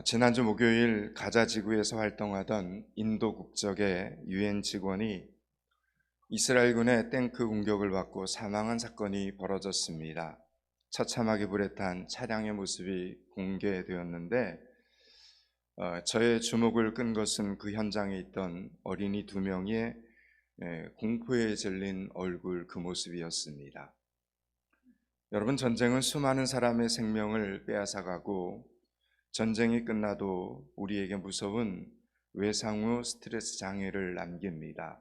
지난주 목요일 가자 지구에서 활동하던 인도 국적의 유엔 직원이 이스라엘군의 탱크 공격을 받고 사망한 사건이 벌어졌습니다. 처참하게 불에 탄 차량의 모습이 공개되었는데 저의 주목을 끈 것은 그 현장에 있던 어린이 2명의 공포에 질린 얼굴 그 모습이었습니다. 여러분, 전쟁은 수많은 사람의 생명을 빼앗아가고 전쟁이 끝나도 우리에게 무서운 외상 후 스트레스 장애를 남깁니다.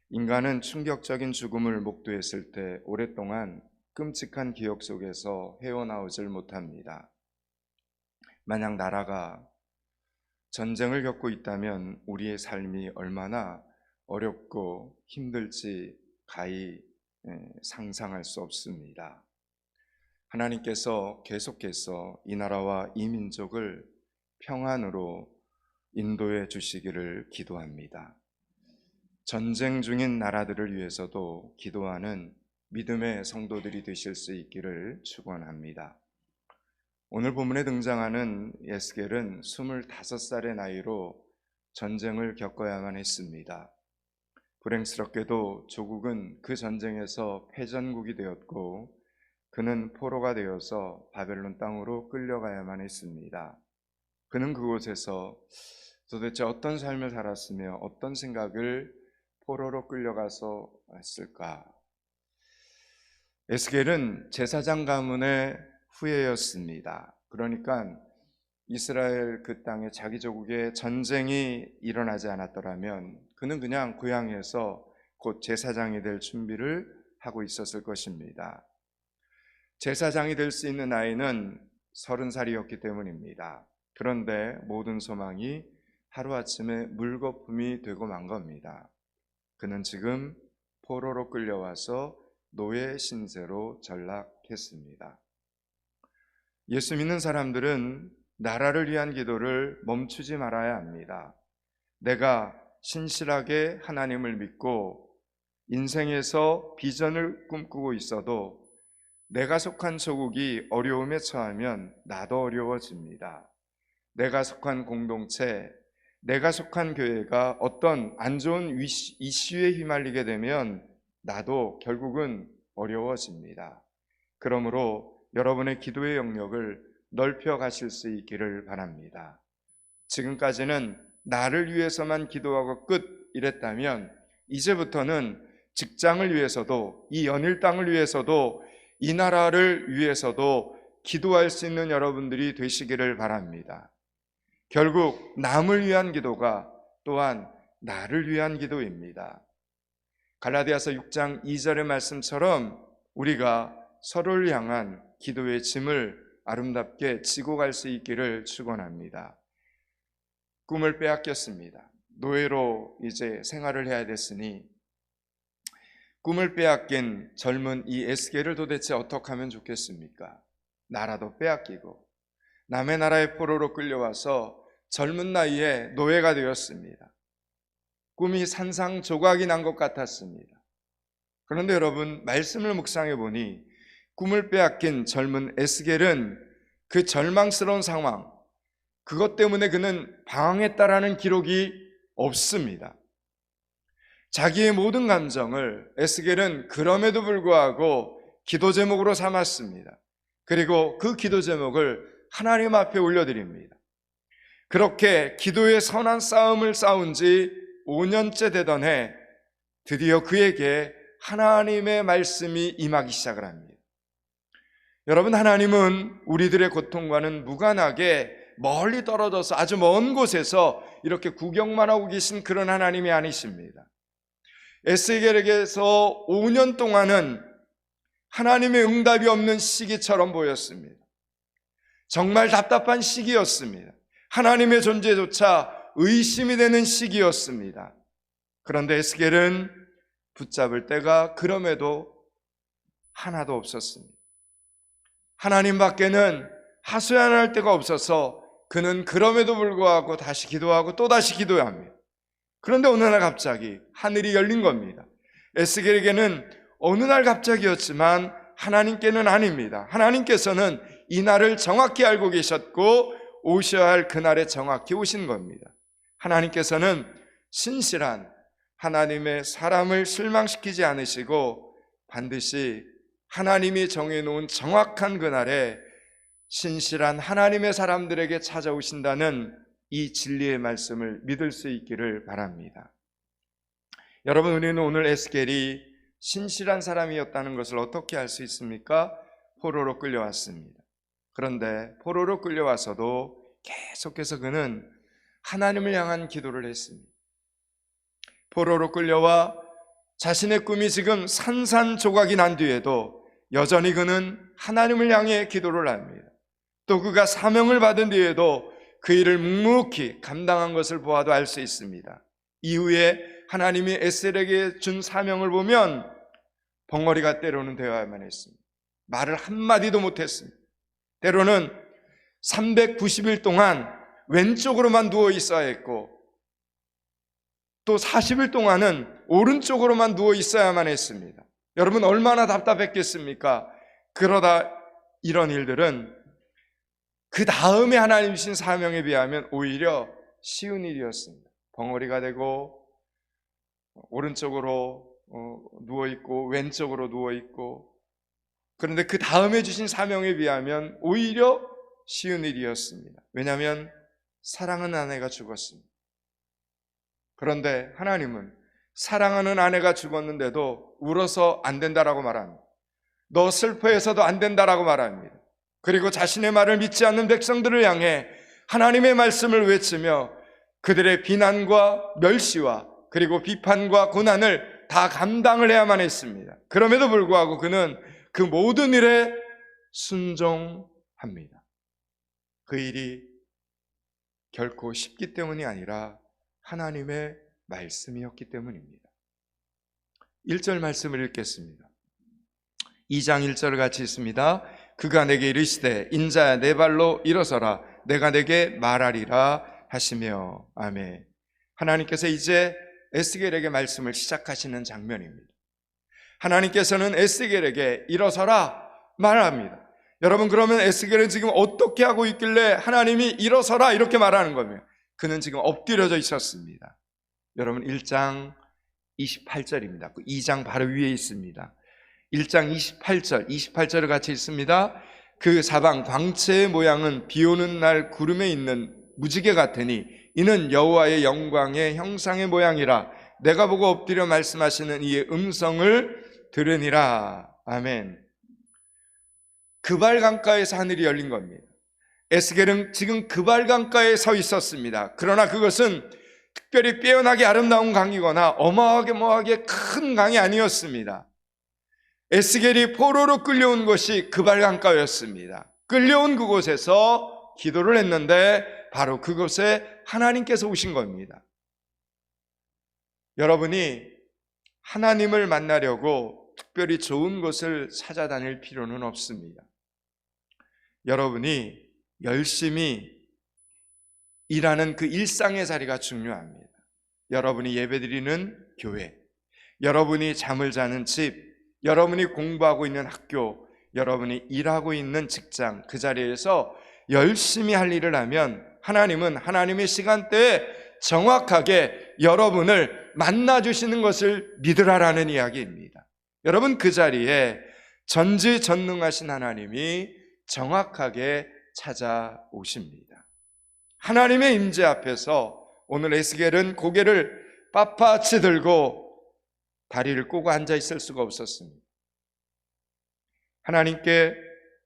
인간은 충격적인 죽음을 목도했을 때 오랫동안 끔찍한 기억 속에서 헤어나오질 못합니다. 만약 나라가 전쟁을 겪고 있다면 우리의 삶이 얼마나 어렵고 힘들지 가히 상상할 수 없습니다. 하나님께서 계속해서 이 나라와 이 민족을 평안으로 인도해 주시기를 기도합니다. 전쟁 중인 나라들을 위해서도 기도하는 믿음의 성도들이 되실 수 있기를 축원합니다. 오늘 본문에 등장하는 에스겔은 25살의 나이로 전쟁을 겪어야만 했습니다. 불행스럽게도 조국은 그 전쟁에서 패전국이 되었고 그는 포로가 되어서 바벨론 땅으로 끌려가야만 했습니다. 그는 그곳에서 도대체 어떤 삶을 살았으며 어떤 생각을 포로로 끌려가서 했을까? 에스겔은 제사장 가문의 후예였습니다. 그러니까 이스라엘 그 땅에 자기 조국에 전쟁이 일어나지 않았더라면 그는 그냥 고향에서 곧 제사장이 될 준비를 하고 있었을 것입니다. 제사장이 될 수 있는 나이는 30살이었기 때문입니다. 그런데 모든 소망이 하루아침에 물거품이 되고 만 겁니다. 그는 지금 포로로 끌려와서 노예 신세로 전락했습니다. 예수 믿는 사람들은 나라를 위한 기도를 멈추지 말아야 합니다. 내가 신실하게 하나님을 믿고 인생에서 비전을 꿈꾸고 있어도 내가 속한 조국이 어려움에 처하면 나도 어려워집니다. 내가 속한 공동체, 내가 속한 교회가 어떤 안 좋은 이슈에 휘말리게 되면 나도 결국은 어려워집니다. 그러므로 여러분의 기도의 영역을 넓혀 가실 수 있기를 바랍니다. 지금까지는 나를 위해서만 기도하고 끝 이랬다면 이제부터는 직장을 위해서도 이 연일 땅을 위해서도 이 나라를 위해서도 기도할 수 있는 여러분들이 되시기를 바랍니다. 결국 남을 위한 기도가 또한 나를 위한 기도입니다. 갈라디아서 6장 2절의 말씀처럼 우리가 서로를 향한 기도의 짐을 아름답게 지고 갈 수 있기를 축원합니다. 꿈을 빼앗겼습니다. 노예로 이제 생활을 해야 됐으니 꿈을 빼앗긴 젊은 이 에스겔을 도대체 어떻게 하면 좋겠습니까? 나라도 빼앗기고 남의 나라의 포로로 끌려와서 젊은 나이에 노예가 되었습니다. 꿈이 산상조각이 난 것 같았습니다. 그런데 여러분, 말씀을 묵상해 보니 꿈을 빼앗긴 젊은 에스겔은 그 절망스러운 상황, 그것 때문에 그는 방황했다라는 기록이 없습니다. 자기의 모든 감정을 에스겔은 그럼에도 불구하고 기도 제목으로 삼았습니다. 그리고 그 기도 제목을 하나님 앞에 올려드립니다. 그렇게 기도의 선한 싸움을 싸운 지 5년째 되던 해 드디어 그에게 하나님의 말씀이 임하기 시작을 합니다. 여러분, 하나님은 우리들의 고통과는 무관하게 멀리 떨어져서 아주 먼 곳에서 이렇게 구경만 하고 계신 그런 하나님이 아니십니다. 에스겔에게서 5년 동안은 하나님의 응답이 없는 시기처럼 보였습니다. 정말 답답한 시기였습니다. 하나님의 존재조차 의심이 되는 시기였습니다. 그런데 에스겔은 붙잡을 데가 그럼에도 하나도 없었습니다. 하나님 밖에는 하소연할 데가 없어서 그는 그럼에도 불구하고 다시 기도하고 또 다시 기도해야 합니다. 그런데 어느 날 갑자기 하늘이 열린 겁니다. 에스겔에게는 어느 날 갑자기였지만 하나님께는 아닙니다. 하나님께서는 이 날을 정확히 알고 계셨고 오셔야 할 그날에 정확히 오신 겁니다. 하나님께서는 신실한 하나님의 사람을 실망시키지 않으시고 반드시 하나님이 정해놓은 정확한 그날에 신실한 하나님의 사람들에게 찾아오신다는 이 진리의 말씀을 믿을 수 있기를 바랍니다. 여러분, 우리는 오늘 에스겔이 신실한 사람이었다는 것을 어떻게 알 수 있습니까? 포로로 끌려왔습니다. 그런데 포로로 끌려와서도 계속해서 그는 하나님을 향한 기도를 했습니다. 포로로 끌려와 자신의 꿈이 지금 산산조각이 난 뒤에도 여전히 그는 하나님을 향해 기도를 합니다. 또 그가 사명을 받은 뒤에도 그 일을 묵묵히 감당한 것을 보아도 알 수 있습니다. 이후에 하나님이 에스겔에게 준 사명을 보면 벙어리가 때로는 되어야만 했습니다. 말을 한마디도 못했습니다. 때로는 390일 동안 왼쪽으로만 누워 있어야 했고 또 40일 동안은 오른쪽으로만 누워 있어야만 했습니다. 여러분, 얼마나 답답했겠습니까? 그러다 이런 일들은 그 다음에 하나님 주신 사명에 비하면 오히려 쉬운 일이었습니다. 벙어리가 되고 오른쪽으로 누워있고 왼쪽으로 누워있고, 그런데 그 다음에 주신 사명에 비하면 오히려 쉬운 일이었습니다. 왜냐하면 사랑하는 아내가 죽었습니다. 그런데 하나님은 사랑하는 아내가 죽었는데도 울어서 안 된다라고 말합니다. 너 슬퍼해서도 안 된다라고 말합니다. 그리고 자신의 말을 믿지 않는 백성들을 향해 하나님의 말씀을 외치며 그들의 비난과 멸시와 그리고 비판과 고난을 다 감당을 해야만 했습니다. 그럼에도 불구하고 그는 그 모든 일에 순종합니다. 그 일이 결코 쉽기 때문이 아니라 하나님의 말씀이었기 때문입니다. 1절 말씀을 읽겠습니다. 2장 1절을 같이 읽습니다. 그가 내게 이르시되 인자야 내 발로 일어서라 내가 내게 말하리라 하시며. 아멘. 하나님께서 이제 에스겔에게 말씀을 시작하시는 장면입니다. 하나님께서는 에스겔에게 일어서라 말합니다. 여러분, 그러면 에스겔은 지금 어떻게 하고 있길래 하나님이 일어서라 이렇게 말하는 거며? 그는 지금 엎드려져 있었습니다. 여러분, 1장 28절입니다. 2장 바로 위에 있습니다. 1장 28절을 같이 읽습니다. 그 사방 광채의 모양은 비오는 날 구름에 있는 무지개 같으니 이는 여호와의 영광의 형상의 모양이라 내가 보고 엎드려 말씀하시는 이의 음성을 들으니라. 아멘. 그발 강가에서 하늘이 열린 겁니다. 에스겔은 지금 그발 강가에 서 있었습니다. 그러나 그것은 특별히 빼어나게 아름다운 강이거나 어마어마하게 큰 강이 아니었습니다. 에스겔이 포로로 끌려온 것이 그발 강가였습니다. 끌려온 그곳에서 기도를 했는데 바로 그곳에 하나님께서 오신 겁니다. 여러분이 하나님을 만나려고 특별히 좋은 곳을 찾아다닐 필요는 없습니다. 여러분이 열심히 일하는 그 일상의 자리가 중요합니다. 여러분이 예배드리는 교회, 여러분이 잠을 자는 집, 여러분이 공부하고 있는 학교, 여러분이 일하고 있는 직장, 그 자리에서 열심히 할 일을 하면 하나님은 하나님의 시간대에 정확하게 여러분을 만나주시는 것을 믿으라라는 이야기입니다. 여러분, 그 자리에 전지전능하신 하나님이 정확하게 찾아오십니다. 하나님의 임재 앞에서 오늘 에스겔은 고개를 빳빳이 들고 다리를 꼬고 앉아 있을 수가 없었습니다. 하나님께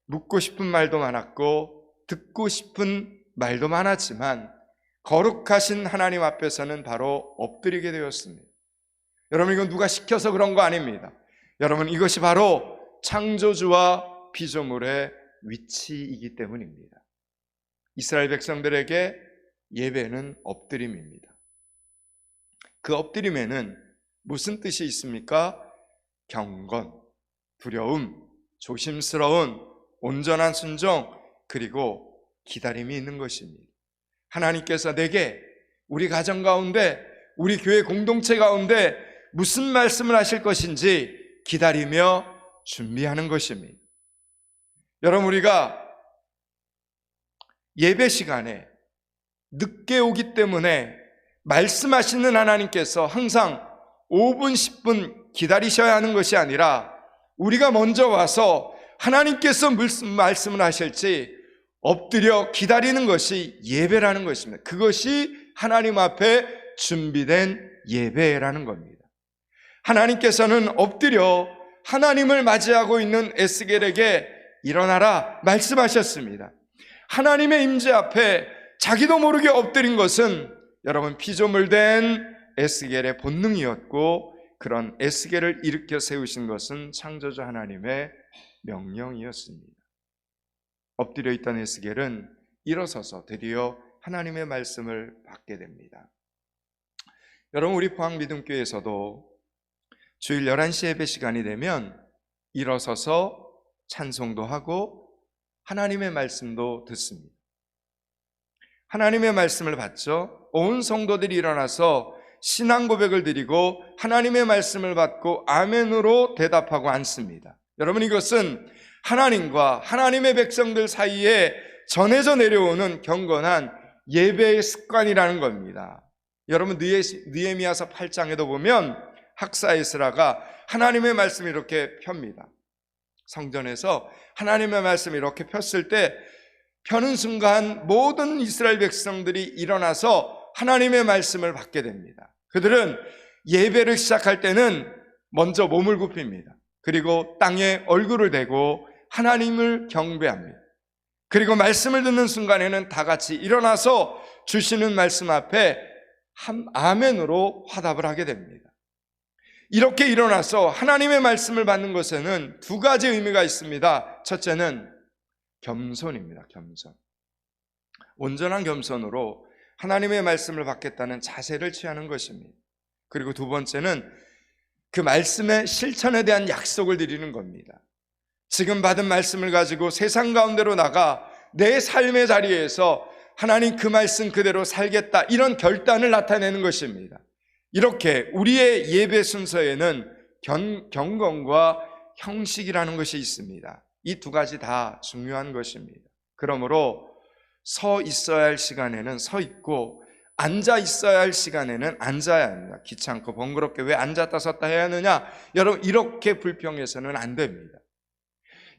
묻고 싶은 말도 많았고 듣고 싶은 말도 많았지만 거룩하신 하나님 앞에서는 바로 엎드리게 되었습니다. 여러분, 이건 누가 시켜서 그런 거 아닙니다. 여러분, 이것이 바로 창조주와 피조물의 위치이기 때문입니다. 이스라엘 백성들에게 예배는 엎드림입니다. 그 엎드림에는 무슨 뜻이 있습니까? 경건, 두려움, 조심스러운 온전한 순종, 그리고 기다림이 있는 것입니다. 하나님께서 내게, 우리 가정 가운데, 우리 교회 공동체 가운데 무슨 말씀을 하실 것인지 기다리며 준비하는 것입니다. 여러분, 우리가 예배 시간에 늦게 오기 때문에 말씀하시는 하나님께서 항상 5분, 10분 기다리셔야 하는 것이 아니라 우리가 먼저 와서 하나님께서 무슨 말씀을 하실지 엎드려 기다리는 것이 예배라는 것입니다. 그것이 하나님 앞에 준비된 예배라는 겁니다. 하나님께서는 엎드려 하나님을 맞이하고 있는 에스겔에게 일어나라 말씀하셨습니다. 하나님의 임재 앞에 자기도 모르게 엎드린 것은 여러분 피조물된 에스겔의 본능이었고, 그런 에스겔을 일으켜 세우신 것은 창조주 하나님의 명령이었습니다. 엎드려 있던 에스겔은 일어서서 드디어 하나님의 말씀을 받게 됩니다. 여러분, 우리 포항믿음교회에서도 주일 11시 예배 시간이 되면 일어서서 찬송도 하고 하나님의 말씀도 듣습니다. 하나님의 말씀을 받죠. 온 성도들이 일어나서 신앙 고백을 드리고 하나님의 말씀을 받고 아멘으로 대답하고 앉습니다. 여러분, 이것은 하나님과 하나님의 백성들 사이에 전해져 내려오는 경건한 예배의 습관이라는 겁니다. 여러분, 느헤미야서 8장에도 보면 학사 에스라가 하나님의 말씀을 이렇게 펴니다. 성전에서 하나님의 말씀을 이렇게 폈을 때 펴는 순간 모든 이스라엘 백성들이 일어나서 하나님의 말씀을 받게 됩니다. 그들은 예배를 시작할 때는 먼저 몸을 굽힙니다. 그리고 땅에 얼굴을 대고 하나님을 경배합니다. 그리고 말씀을 듣는 순간에는 다 같이 일어나서 주시는 말씀 앞에 아멘으로 화답을 하게 됩니다. 이렇게 일어나서 하나님의 말씀을 받는 것에는 두 가지 의미가 있습니다. 첫째는 겸손입니다. 겸손. 온전한 겸손으로 하나님의 말씀을 받겠다는 자세를 취하는 것입니다. 그리고 두 번째는 그 말씀의 실천에 대한 약속을 드리는 겁니다. 지금 받은 말씀을 가지고 세상 가운데로 나가 내 삶의 자리에서 하나님 그 말씀 그대로 살겠다, 이런 결단을 나타내는 것입니다. 이렇게 우리의 예배 순서에는 경건과 형식이라는 것이 있습니다. 이 두 가지 다 중요한 것입니다. 그러므로 서 있어야 할 시간에는 서 있고 앉아 있어야 할 시간에는 앉아야 합니다. 귀찮고 번거롭게 왜 앉았다 섰다 해야 하느냐? 여러분, 이렇게 불평해서는 안 됩니다.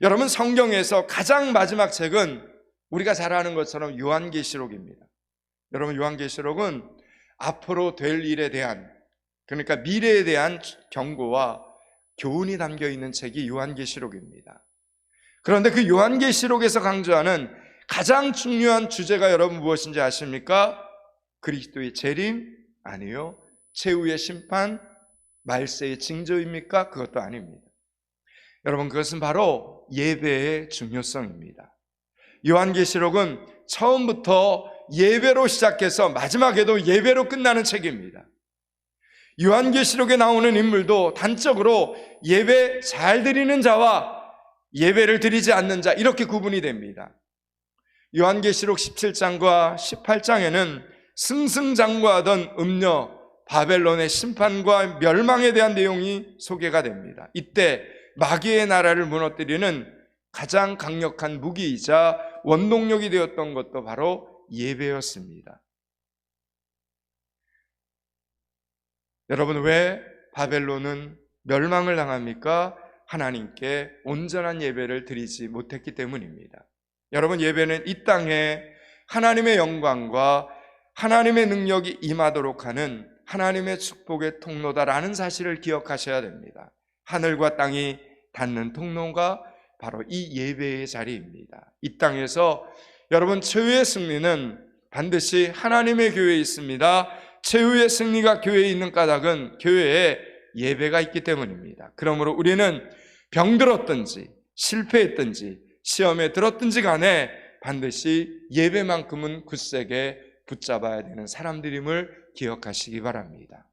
여러분, 성경에서 가장 마지막 책은 우리가 잘 아는 것처럼 요한계시록입니다. 여러분, 요한계시록은 앞으로 될 일에 대한, 그러니까 미래에 대한 경고와 교훈이 담겨 있는 책이 요한계시록입니다. 그런데 그 요한계시록에서 강조하는 가장 중요한 주제가 여러분 무엇인지 아십니까? 그리스도의 재림? 아니요. 최후의 심판? 말세의 징조입니까? 그것도 아닙니다. 여러분, 그것은 바로 예배의 중요성입니다. 요한계시록은 처음부터 예배로 시작해서 마지막에도 예배로 끝나는 책입니다. 요한계시록에 나오는 인물도 단적으로 예배 잘 드리는 자와 예배를 드리지 않는 자, 이렇게 구분이 됩니다. 요한계시록 17장과 18장에는 승승장구하던 음녀 바벨론의 심판과 멸망에 대한 내용이 소개가 됩니다. 이때 마귀의 나라를 무너뜨리는 가장 강력한 무기이자 원동력이 되었던 것도 바로 예배였습니다. 여러분, 왜 바벨론은 멸망을 당합니까? 하나님께 온전한 예배를 드리지 못했기 때문입니다. 여러분, 예배는 이 땅에 하나님의 영광과 하나님의 능력이 임하도록 하는 하나님의 축복의 통로다라는 사실을 기억하셔야 됩니다. 하늘과 땅이 닿는 통로가 바로 이 예배의 자리입니다. 이 땅에서 여러분, 최후의 승리는 반드시 하나님의 교회에 있습니다. 최후의 승리가 교회에 있는 까닭은 교회에 예배가 있기 때문입니다. 그러므로 우리는 병들었든지 실패했든지 시험에 들었든지 간에 반드시 예배만큼은 굳세게 붙잡아야 되는 사람들임을 기억하시기 바랍니다.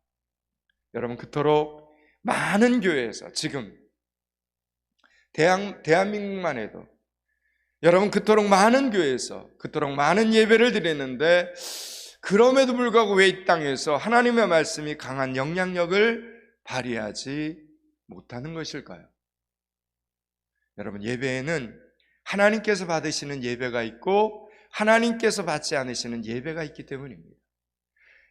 여러분, 그토록 많은 교회에서 지금 대한민국만 해도 여러분, 그토록 많은 교회에서 그토록 많은 예배를 드렸는데 그럼에도 불구하고 왜 이 땅에서 하나님의 말씀이 강한 영향력을 발휘하지 못하는 것일까요? 여러분, 예배에는 하나님께서 받으시는 예배가 있고 하나님께서 받지 않으시는 예배가 있기 때문입니다.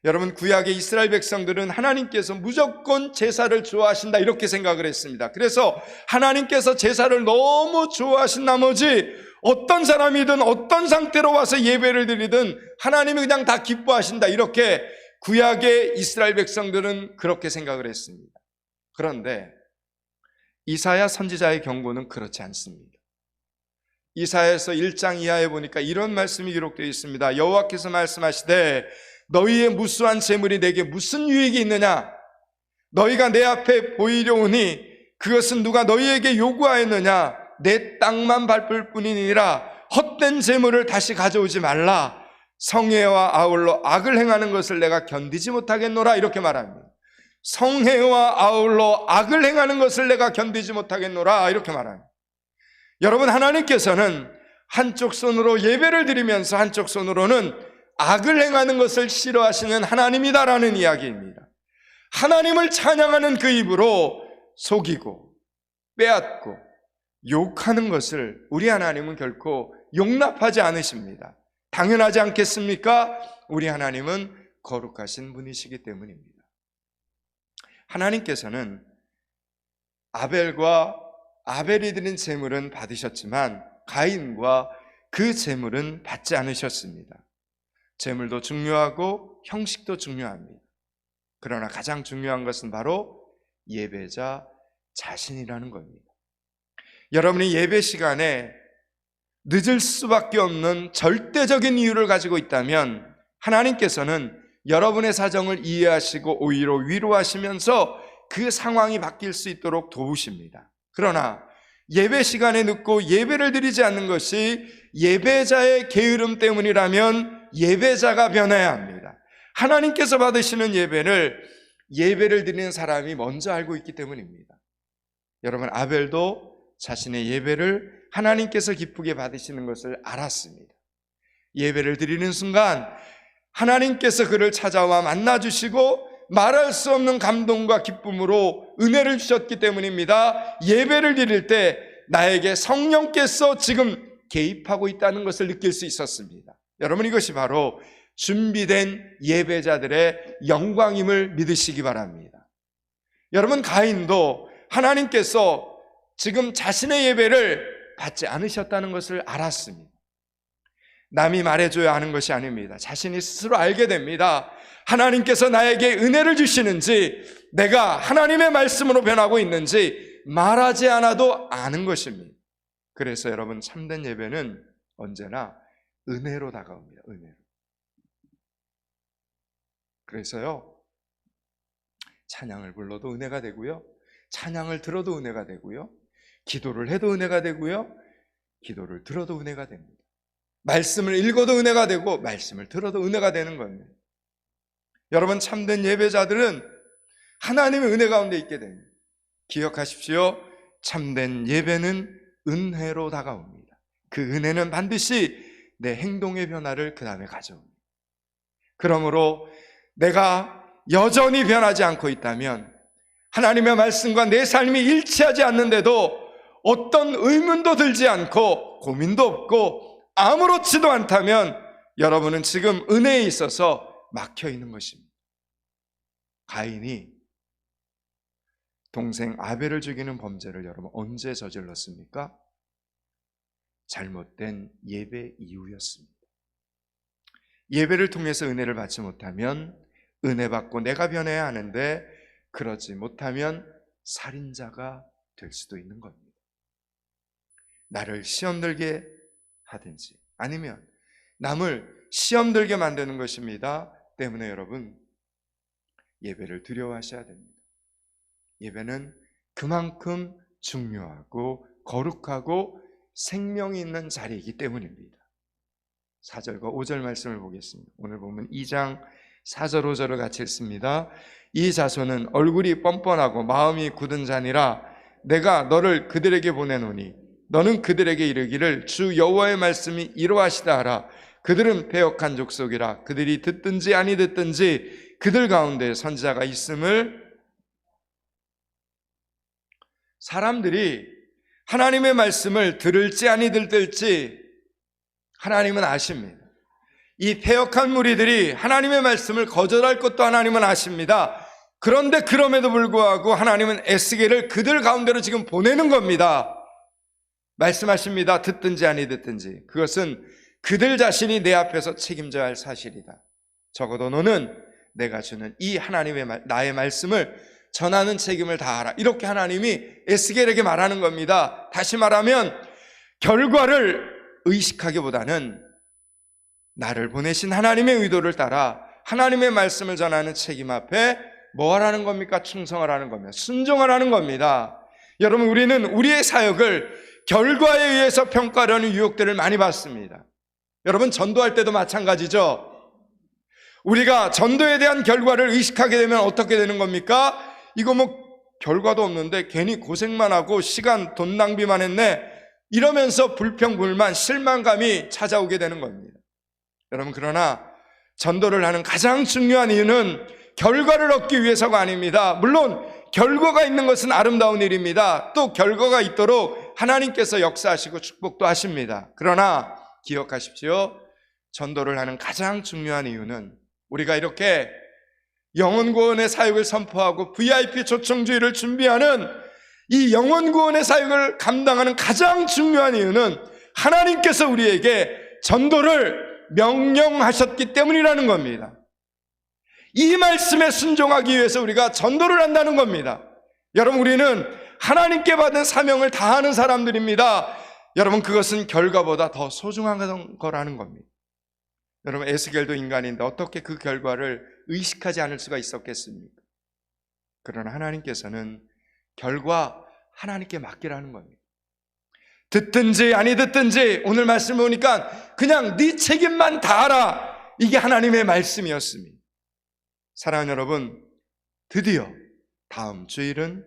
여러분, 구약의 이스라엘 백성들은 하나님께서 무조건 제사를 좋아하신다 이렇게 생각을 했습니다. 그래서 하나님께서 제사를 너무 좋아하신 나머지 어떤 사람이든 어떤 상태로 와서 예배를 드리든 하나님이 그냥 다 기뻐하신다, 이렇게 구약의 이스라엘 백성들은 그렇게 생각을 했습니다. 그런데 이사야 선지자의 경고는 그렇지 않습니다. 이사야서 1장 이하에 보니까 이런 말씀이 기록되어 있습니다. 여호와께서 말씀하시되 너희의 무수한 재물이 내게 무슨 유익이 있느냐? 너희가 내 앞에 보이려 오니 그것은 누가 너희에게 요구하였느냐? 내 땅만 밟을 뿐이니라. 헛된 재물을 다시 가져오지 말라. 성회와 아울러 악을 행하는 것을 내가 견디지 못하겠노라, 이렇게 말합니다. 성회와 아울러 악을 행하는 것을 내가 견디지 못하겠노라, 이렇게 말합니다. 여러분, 하나님께서는 한쪽 손으로 예배를 드리면서 한쪽 손으로는 악을 행하는 것을 싫어하시는 하나님이다라는 이야기입니다. 하나님을 찬양하는 그 입으로 속이고 빼앗고 욕하는 것을 우리 하나님은 결코 용납하지 않으십니다. 당연하지 않겠습니까? 우리 하나님은 거룩하신 분이시기 때문입니다. 하나님께서는 아벨이 드린 제물은 받으셨지만 가인과 그 제물은 받지 않으셨습니다. 제물도 중요하고 형식도 중요합니다. 그러나 가장 중요한 것은 바로 예배자 자신이라는 겁니다. 여러분이 예배 시간에 늦을 수밖에 없는 절대적인 이유를 가지고 있다면 하나님께서는 여러분의 사정을 이해하시고 오히려 위로하시면서 그 상황이 바뀔 수 있도록 도우십니다. 그러나 예배 시간에 늦고 예배를 드리지 않는 것이 예배자의 게으름 때문이라면 예배자가 변해야 합니다. 하나님께서 받으시는 예배를 드리는 사람이 먼저 알고 있기 때문입니다. 여러분, 아벨도 자신의 예배를 하나님께서 기쁘게 받으시는 것을 알았습니다. 예배를 드리는 순간 하나님께서 그를 찾아와 만나주시고 말할 수 없는 감동과 기쁨으로 은혜를 주셨기 때문입니다. 예배를 드릴 때 나에게 성령께서 지금 개입하고 있다는 것을 느낄 수 있었습니다. 여러분, 이것이 바로 준비된 예배자들의 영광임을 믿으시기 바랍니다. 여러분, 가인도 하나님께서 지금 자신의 예배를 받지 않으셨다는 것을 알았습니다. 남이 말해줘야 하는 것이 아닙니다. 자신이 스스로 알게 됩니다. 하나님께서 나에게 은혜를 주시는지, 내가 하나님의 말씀으로 변하고 있는지 말하지 않아도 아는 것입니다. 그래서 여러분, 참된 예배는 언제나 은혜로 다가옵니다. 은혜로. 그래서요, 찬양을 불러도 은혜가 되고요, 찬양을 들어도 은혜가 되고요, 기도를 해도 은혜가 되고요, 기도를 들어도 은혜가 됩니다. 말씀을 읽어도 은혜가 되고 말씀을 들어도 은혜가 되는 겁니다. 여러분, 참된 예배자들은 하나님의 은혜 가운데 있게 됩니다. 기억하십시오. 참된 예배는 은혜로 다가옵니다. 그 은혜는 반드시 내 행동의 변화를 그 다음에 가져옵니다. 그러므로 내가 여전히 변하지 않고 있다면, 하나님의 말씀과 내 삶이 일치하지 않는데도 어떤 의문도 들지 않고 고민도 없고 아무렇지도 않다면 여러분은 지금 은혜에 있어서 막혀 있는 것입니다. 가인이 동생 아벨을 죽이는 범죄를 여러분 언제 저질렀습니까? 잘못된 예배 이후였습니다. 예배를 통해서 은혜를 받지 못하면 은혜 받고 내가 변해야 하는데, 그러지 못하면 살인자가 될 수도 있는 겁니다. 나를 시험 들게 하든지 아니면 남을 시험 들게 만드는 것입니다. 때문에 여러분, 예배를 두려워하셔야 됩니다. 예배는 그만큼 중요하고 거룩하고 생명이 있는 자리이기 때문입니다. 4절과 5절 말씀을 보겠습니다. 오늘 보면 2장 4절 5절을 같이 읽습니다. 이 자손은 얼굴이 뻔뻔하고 마음이 굳은 자니라. 내가 너를 그들에게 보내노니 너는 그들에게 이르기를 주 여호와의 말씀이 이러하시다 하라. 그들은 패역한 족속이라. 그들이 듣든지 아니 듣든지 그들 가운데 선지자가 있음을. 사람들이 하나님의 말씀을 들을지 아니 들을지 하나님은 아십니다. 이 패역한 무리들이 하나님의 말씀을 거절할 것도 하나님은 아십니다. 그런데 그럼에도 불구하고 하나님은 에스겔을 그들 가운데로 지금 보내는 겁니다. 말씀하십니다. 듣든지 아니 듣든지 그것은 그들 자신이 내 앞에서 책임져야 할 사실이다. 적어도 너는 내가 주는 이 하나님의 나의 말씀을 전하는 책임을 다하라. 이렇게 하나님이 에스겔에게 말하는 겁니다. 다시 말하면 결과를 의식하기보다는 나를 보내신 하나님의 의도를 따라 하나님의 말씀을 전하는 책임 앞에 뭐 하라는 겁니까? 충성하라는 겁니다. 순종하라는 겁니다. 여러분, 우리는 우리의 사역을 결과에 의해서 평가하려는 유혹들을 많이 받습니다. 여러분, 전도할 때도 마찬가지죠. 우리가 전도에 대한 결과를 의식하게 되면 어떻게 되는 겁니까? 이거 뭐 결과도 없는데 괜히 고생만 하고 시간, 돈 낭비만 했네, 이러면서 불평불만, 실망감이 찾아오게 되는 겁니다. 여러분, 그러나 전도를 하는 가장 중요한 이유는 결과를 얻기 위해서가 아닙니다. 물론 결과가 있는 것은 아름다운 일입니다. 또 결과가 있도록 하나님께서 역사하시고 축복도 하십니다. 그러나 기억하십시오. 전도를 하는 가장 중요한 이유는 우리가 이렇게 영혼구원의 사역을 선포하고 VIP 초청주의를 준비하는 이 영혼구원의 사역을 감당하는 가장 중요한 이유는 하나님께서 우리에게 전도를 명령하셨기 때문이라는 겁니다. 이 말씀에 순종하기 위해서 우리가 전도를 한다는 겁니다. 여러분, 우리는 하나님께 받은 사명을 다하는 사람들입니다. 여러분, 그것은 결과보다 더 소중한 거라는 겁니다. 여러분, 에스겔도 인간인데 어떻게 그 결과를 의식하지 않을 수가 있었겠습니까? 그러나 하나님께서는 결과 하나님께 맡기라는 겁니다. 듣든지 아니 듣든지 오늘 말씀 보니까 그냥 네 책임만 다하라, 이게 하나님의 말씀이었습니다. 사랑하는 여러분, 드디어 다음 주일은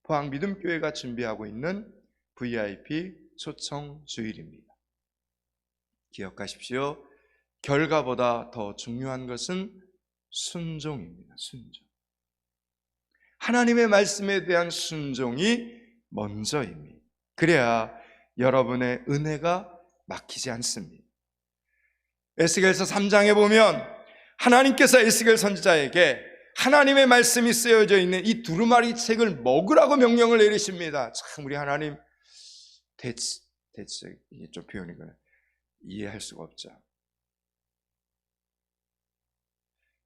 포항믿음교회가 준비하고 있는 VIP 초청 주일입니다. 기억하십시오. 결과보다 더 중요한 것은 순종입니다. 순종. 하나님의 말씀에 대한 순종이 먼저입니다. 그래야 여러분의 은혜가 막히지 않습니다. 에스겔서 3장에 보면 하나님께서 에스겔 선지자에게 하나님의 말씀이 쓰여져 있는 이 두루마리 책을 먹으라고 명령을 내리십니다. 참, 우리 하나님 대체 이게 좀 표현이 그래, 이해할 수가 없죠.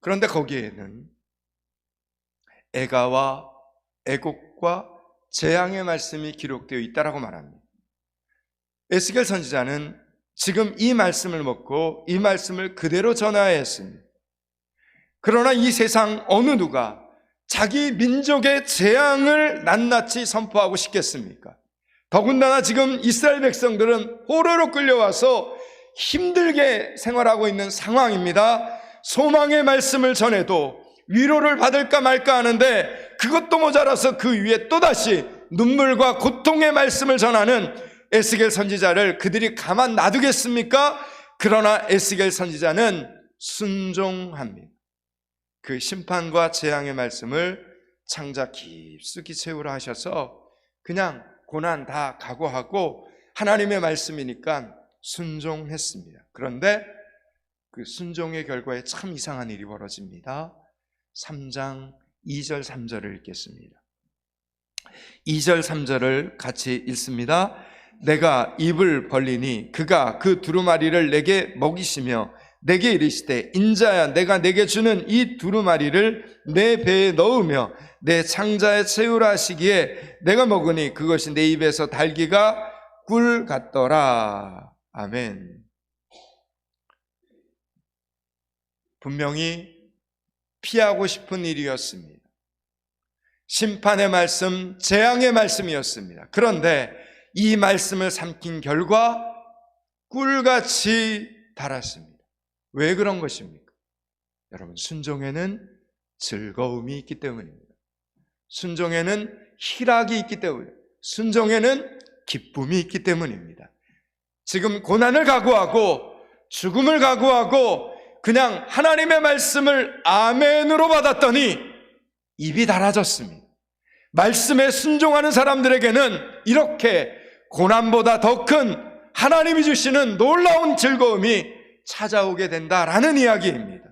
그런데 거기에는 애가와 애곡과 재앙의 말씀이 기록되어 있다라고 말합니다. 에스겔 선지자는 지금 이 말씀을 먹고 이 말씀을 그대로 전해야 했습니다. 그러나 이 세상 어느 누가 자기 민족의 재앙을 낱낱이 선포하고 싶겠습니까? 더군다나 지금 이스라엘 백성들은 포로로 끌려와서 힘들게 생활하고 있는 상황입니다. 소망의 말씀을 전해도 위로를 받을까 말까 하는데 그것도 모자라서 그 위에 또다시 눈물과 고통의 말씀을 전하는 에스겔 선지자를 그들이 가만 놔두겠습니까? 그러나 에스겔 선지자는 순종합니다. 그 심판과 재앙의 말씀을 창자 깊숙이 채우라 하셔서 그냥 고난 다 각오하고 하나님의 말씀이니까 순종했습니다. 그런데 그 순종의 결과에 참 이상한 일이 벌어집니다. 3장 2절 3절을 읽겠습니다. 2절 3절을 같이 읽습니다. 내가 입을 벌리니 그가 그 두루마리를 내게 먹이시며 내게 이르시되 인자야 내가 내게 주는 이 두루마리를 내 배에 넣으며 내 창자에 채우라 하시기에 내가 먹으니 그것이 내 입에서 달기가 꿀 같더라. 아멘. 분명히 피하고 싶은 일이었습니다. 심판의 말씀, 재앙의 말씀이었습니다. 그런데 이 말씀을 삼킨 결과 꿀같이 달았습니다. 왜 그런 것입니까? 여러분, 순종에는 즐거움이 있기 때문입니다. 순종에는 희락이 있기 때문입니다. 순종에는 기쁨이 있기 때문입니다. 지금 고난을 각오하고 죽음을 각오하고 그냥 하나님의 말씀을 아멘으로 받았더니 입이 달아졌습니다. 말씀에 순종하는 사람들에게는 이렇게 고난보다 더 큰 하나님이 주시는 놀라운 즐거움이 찾아오게 된다라는 이야기입니다.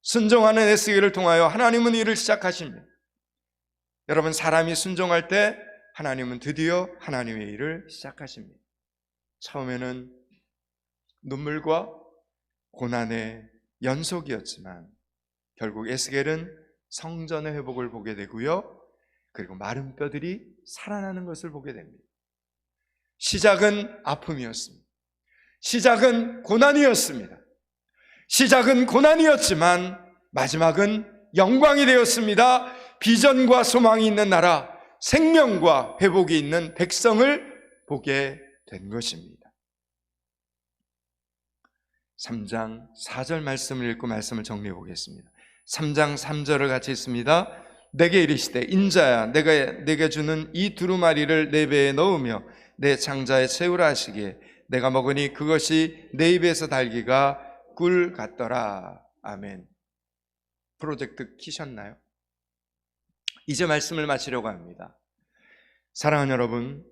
순종하는 에스겔을 통하여 하나님은 일을 시작하십니다. 여러분, 사람이 순종할 때 하나님은 드디어 하나님의 일을 시작하십니다. 처음에는 눈물과 고난의 연속이었지만 결국 에스겔은 성전의 회복을 보게 되고요, 그리고 마른 뼈들이 살아나는 것을 보게 됩니다. 시작은 아픔이었습니다. 시작은 고난이었습니다. 시작은 고난이었지만 마지막은 영광이 되었습니다. 비전과 소망이 있는 나라, 생명과 회복이 있는 백성을 보게 된 것입니다. 3장 4절 말씀을 읽고 말씀을 정리해 보겠습니다. 3장 3절을 같이 읽습니다. 내게 이르시되 인자야, 내가 내게 주는 이 두루마리를 내 배에 넣으며 내 창자에 채우라 하시기에 내가 먹으니 그것이 내 입에서 달기가 꿀 같더라. 아멘. 프로젝트 키셨나요? 이제 말씀을 마치려고 합니다. 사랑하는 여러분,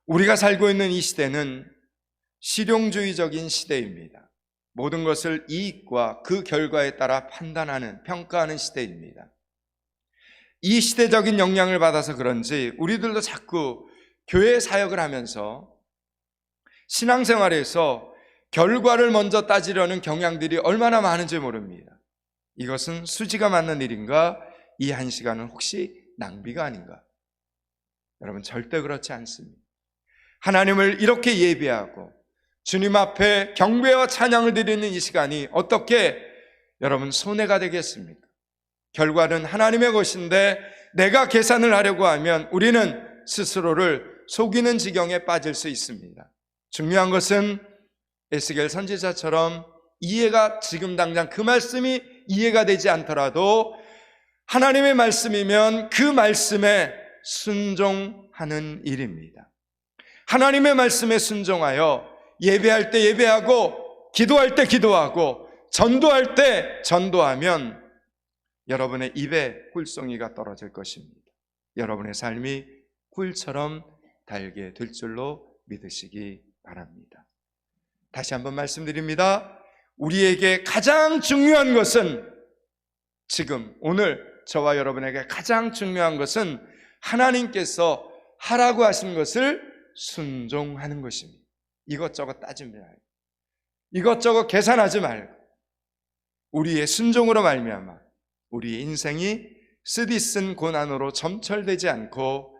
우리가 살고 있는 이 시대는 실용주의적인 시대입니다. 모든 것을 이익과 그 결과에 따라 판단하는, 평가하는 시대입니다. 이 시대적인 영향을 받아서 그런지 우리들도 자꾸 교회 사역을 하면서 신앙생활에서 결과를 먼저 따지려는 경향들이 얼마나 많은지 모릅니다. 이것은 수지가 맞는 일인가? 이 한 시간은 혹시 낭비가 아닌가? 여러분, 절대 그렇지 않습니다. 하나님을 이렇게 예배하고 주님 앞에 경배와 찬양을 드리는 이 시간이 어떻게 여러분 손해가 되겠습니까? 결과는 하나님의 것인데 내가 계산을 하려고 하면 우리는 스스로를 속이는 지경에 빠질 수 있습니다. 중요한 것은 에스겔 선지자처럼 이해가 지금 당장 그 말씀이 이해가 되지 않더라도 하나님의 말씀이면 그 말씀에 순종하는 일입니다. 하나님의 말씀에 순종하여 예배할 때 예배하고 기도할 때 기도하고 전도할 때 전도하면 여러분의 입에 꿀송이가 떨어질 것입니다. 여러분의 삶이 꿀처럼 달게 될 줄로 믿으시기 바랍니다. 다시 한번 말씀드립니다. 우리에게 가장 중요한 것은, 지금 오늘 저와 여러분에게 가장 중요한 것은 하나님께서 하라고 하신 것을 순종하는 것입니다. 이것저것 따지지 말고, 이것저것 계산하지 말고, 우리의 순종으로 말미암아 우리의 인생이 쓰디쓴 고난으로 점철되지 않고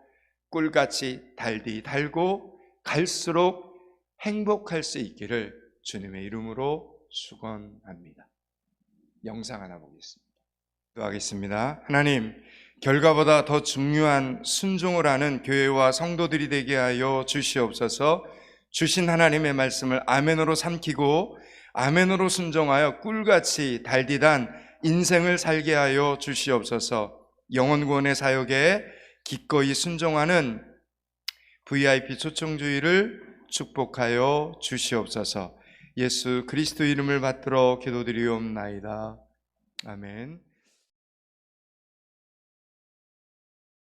꿀같이 달디 달고 갈수록 행복할 수 있기를 주님의 이름으로 축원합니다. 영상 하나 보겠습니다. 기도하겠습니다. 하나님, 결과보다 더 중요한 순종을 하는 교회와 성도들이 되게 하여 주시옵소서. 주신 하나님의 말씀을 아멘으로 삼키고 아멘으로 순종하여 꿀같이 달디단 인생을 살게 하여 주시옵소서. 영혼구원의 사역에 기꺼이 순종하는 VIP 초청주의를 축복하여 주시옵소서. 예수 그리스도 이름을 받들어 기도드리옵나이다. 아멘.